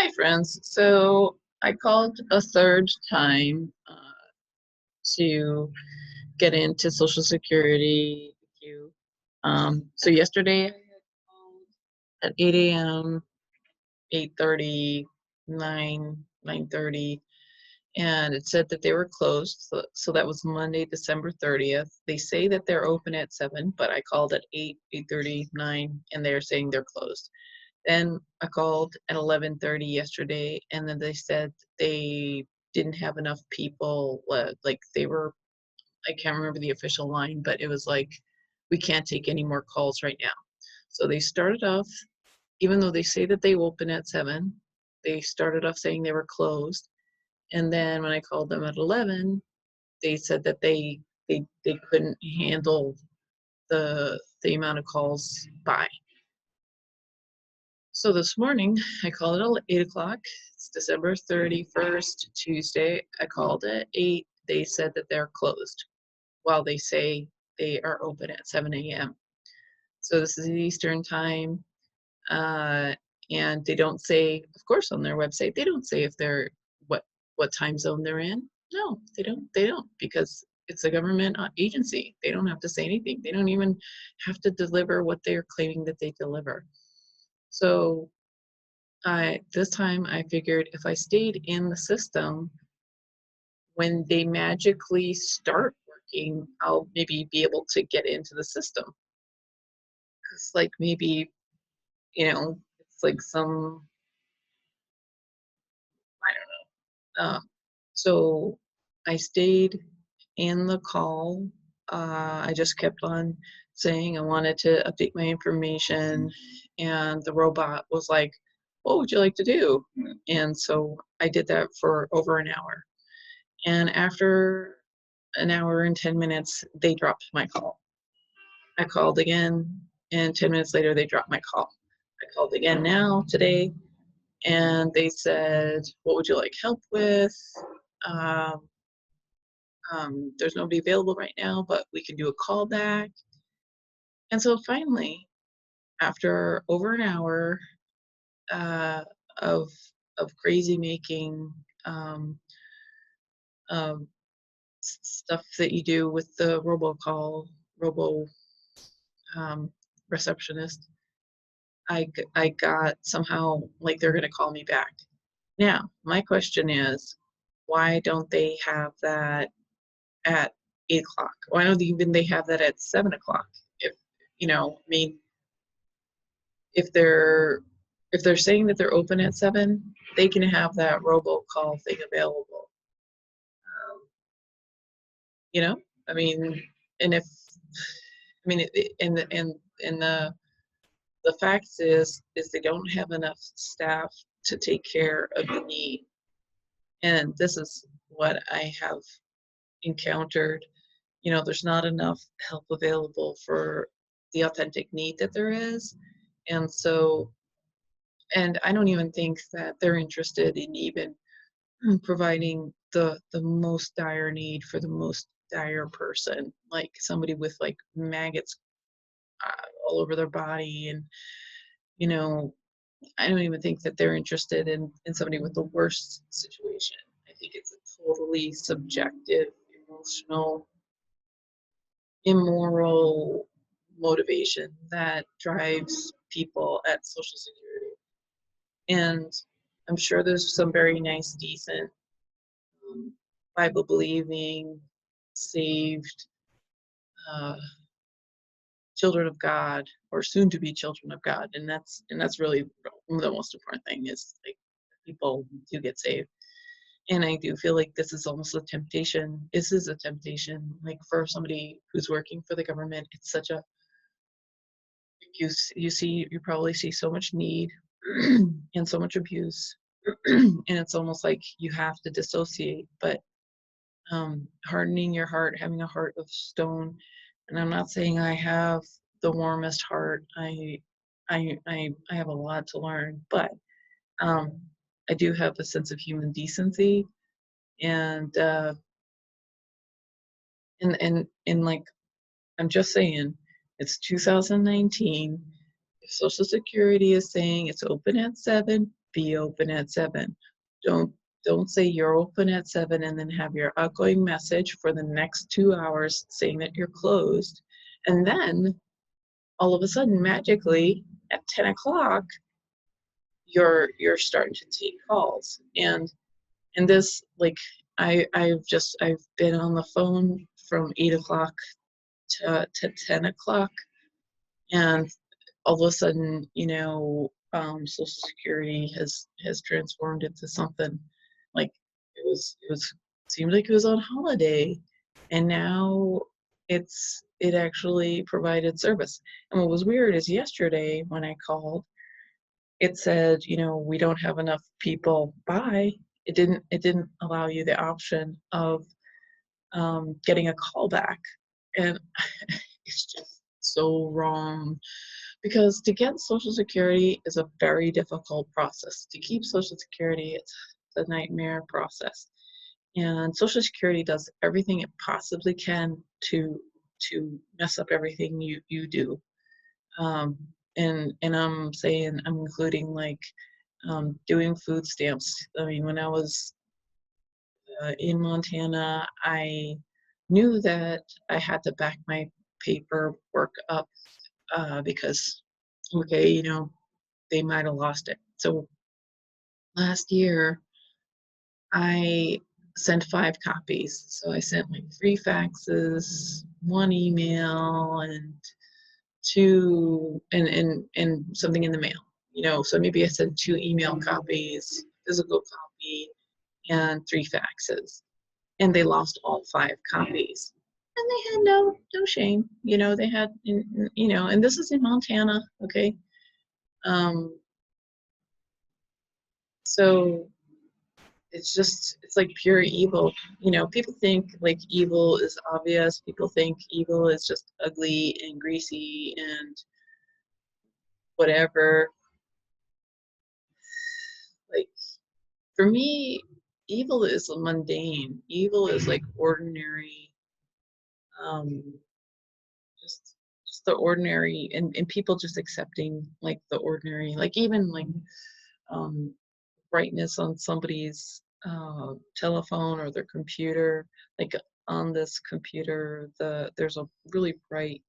Hi, friends. So I called a third time to get into Social Security queue. So yesterday I had called at 8 a.m., 8:30, 9:30, and it said that they were closed. So that was Monday, December 30th. They say that they're open at 7, but I called at 8, 8:30, 9, and they're saying they're closed. Then I called at 11:30 yesterday, and then they said they didn't have enough people. Like they were, I can't remember the official line, but it was like, we can't take any more calls right now. So they started off, even though they say that they open at 7, they started off saying they were closed. And then when I called them at 11, they said that they couldn't handle the amount of calls by. So this morning, I called it at 8 o'clock. It's December 31st, Tuesday. I called at 8. They said that they're closed while they say they are open at 7 a.m. So this is Eastern time. Uh, and they don't say, of course, on their website, they don't say if they're what time zone they're in. No, they don't, because it's a government agency. They don't have to say anything. They don't even have to deliver what they're claiming that they deliver. So this time I figured if I stayed in the system, when they magically start working, I'll maybe be able to get into the system. Because, like, maybe, it's like some, I don't know. So I stayed in the call. I just kept on saying I wanted to update my information, and the robot was like, "What would you like to do?" And so I did that for over an hour. And after an hour and 10 minutes, they dropped my call. I called again, and 10 minutes later, they dropped my call. I called again now, today, and they said, "What would you like help with? Um, there's nobody available right now, but we can do a call back." And so finally, after over an hour uh, of crazy making, um, um, stuff that you do with the robocall, robo um, receptionist, I got somehow, like, they're gonna call me back. Now, my question is, why don't they have that at 8 o'clock? Why don't even they have that at 7 o'clock? If, I mean, if they're if they're saying that they're open at 7, they can have that robocall thing available. Um, you know, I mean, and if I mean, and the fact is they don't have enough staff to take care of the need. And this is what I have encountered. There's not enough help available for the authentic need that there is. And so, and I don't even think that they're interested in even providing the most dire need for the most dire person, like somebody with like maggots all over their body. And you know I don't even think that they're interested in somebody with the worst situation. I think it's a totally subjective, emotional, immoral motivation that drives people at Social Security. And I'm sure there's some very nice, decent, Bible believing, saved uh, children of God, or soon to be children of God, and that's really the most important thing, is like people do get saved. And I do feel like this is almost a temptation. This is a temptation, like, for somebody who's working for the government. It's such a, you probably see so much need and so much abuse, and it's almost like you have to dissociate. But hardening your heart, having a heart of stone. And I'm not saying I have the warmest heart. I have a lot to learn, but um, I do have a sense of human decency. And like, I'm just saying, it's 2019. If Social Security is saying it's open at 7, be open at 7. Don't don't say you're open at 7 and then have your outgoing message for the next 2 hours saying that you're closed. And then all of a sudden, magically, at 10 o'clock, you're starting to take calls. And this, like, I've been on the phone from 8 o'clock to 10 o'clock, and all of a sudden, Social Security has transformed into something like it seemed like it was on holiday, and now it actually provided service. And what was weird is yesterday when I called, it said, we don't have enough people by. It didn't allow you the option of getting a call back, and it's just so wrong. Because to get Social Security is a very difficult process. To keep Social Security, it's a nightmare process. And Social Security does everything it possibly can to mess up everything you do. Um, and I'm saying I'm including like doing food stamps. I mean, when I was in Montana, I knew that I had to back my paperwork up because, okay, they might have lost it. So last year, I sent 5 copies. So I sent like 3 faxes, 1 email, and and something in the mail. So maybe I sent 2 email copies, physical copy, and 3 faxes, and they lost all 5 copies. And they had no shame. They had, and this is in Montana, okay. Um, so it's like pure evil. People think like evil is obvious. People think evil is just ugly and greasy and whatever. Like, for me, evil is mundane. Evil is like ordinary, um, just the ordinary, and people just accepting like the ordinary, like even like um, brightness on somebody's telephone or their computer. Like on this computer, there's a really bright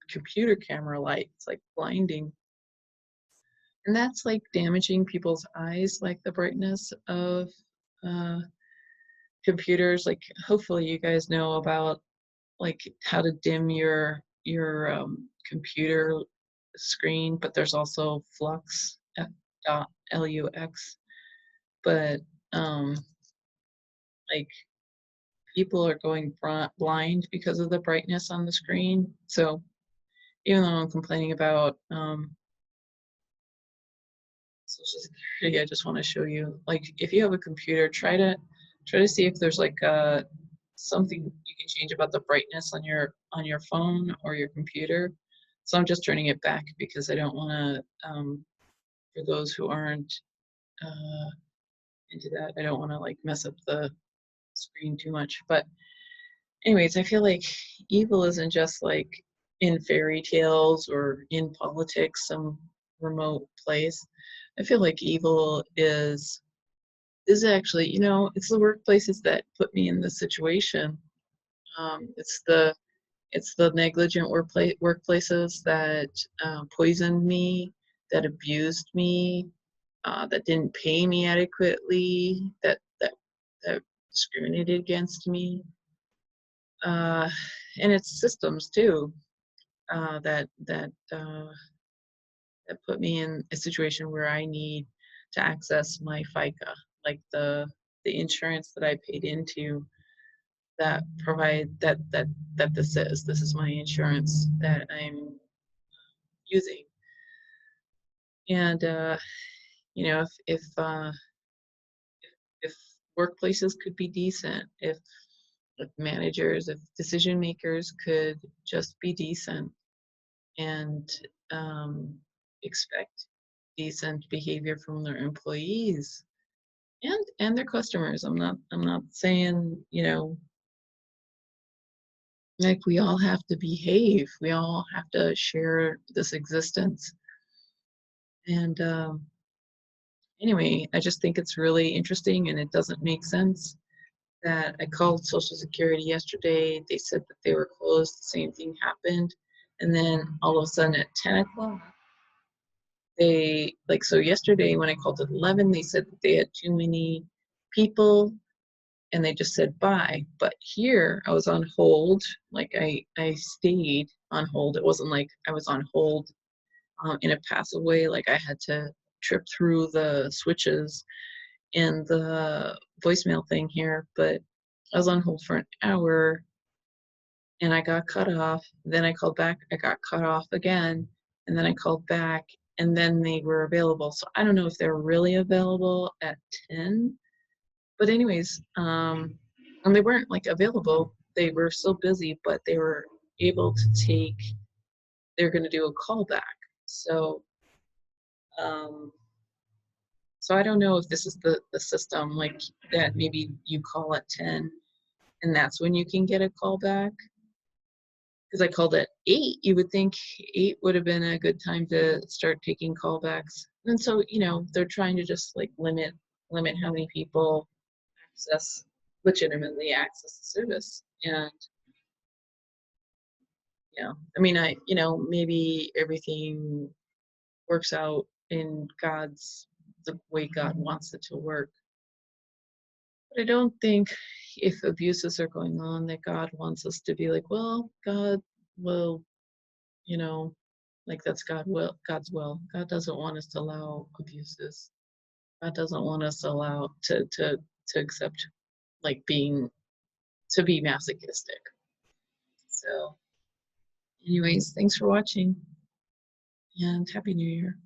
computer camera light. It's like blinding, and that's like damaging people's eyes, like the brightness of uh, computers. Like, hopefully you guys know about like how to dim your computer screen, but there's also flux, Lux. But um, like, people are going blind because of the brightness on the screen. So even though I'm complaining about Social Security, I just want to show you, like, if you have a computer, try to see if there's like something you can change about the brightness on your phone or your computer. So I'm just turning it back because I don't want to, for those who aren't uh, into that, I don't want to like mess up the screen too much. But anyways, I feel like evil isn't just like in fairy tales or in politics, some remote place. I feel like evil is actually, it's the workplaces that put me in this situation. It's the negligent workplaces that poisoned me, that abused me, that didn't pay me adequately, that discriminated against me, uh, and it's systems too, that put me in a situation where I need to access my FICA, like the insurance that I paid into, that provide that this is my insurance that I'm using. And if workplaces could be decent, if managers, if decision makers could just be decent and expect decent behavior from their employees and their customers. I'm not saying, like, we all have to behave. We all have to share this existence. And Anyway, I just think it's really interesting and it doesn't make sense that I called Social Security yesterday. They said that they were closed. The same thing happened. And then all of a sudden at 10 o'clock, they like, so yesterday when I called at 11, they said that they had too many people and they just said bye. But here I was on hold. Like I stayed on hold. It wasn't like I was on hold in a passive way. Like I had to trip through the switches in the voicemail thing here, but I was on hold for an hour and I got cut off. Then I called back, I got cut off again, and then I called back and then they were available. So I don't know if they're really available at 10. But anyways, and they weren't like available. They were still busy, but they were able to take, they're gonna do a callback. So um so I don't know if this is the system like that maybe you call at 10 and that's when you can get a call back. Because I called at 8, you would think 8 would have been a good time to start taking callbacks. And so, they're trying to just like limit how many people access legitimately access the service. And I mean, maybe everything works out in God's the way God wants it to work. But I don't think if abuses are going on that God wants us to be like, well, God will, you know, like that's God's will. God doesn't want us to allow abuses. God doesn't want us to allow to accept like to be masochistic. So anyways, thanks for watching and Happy New Year.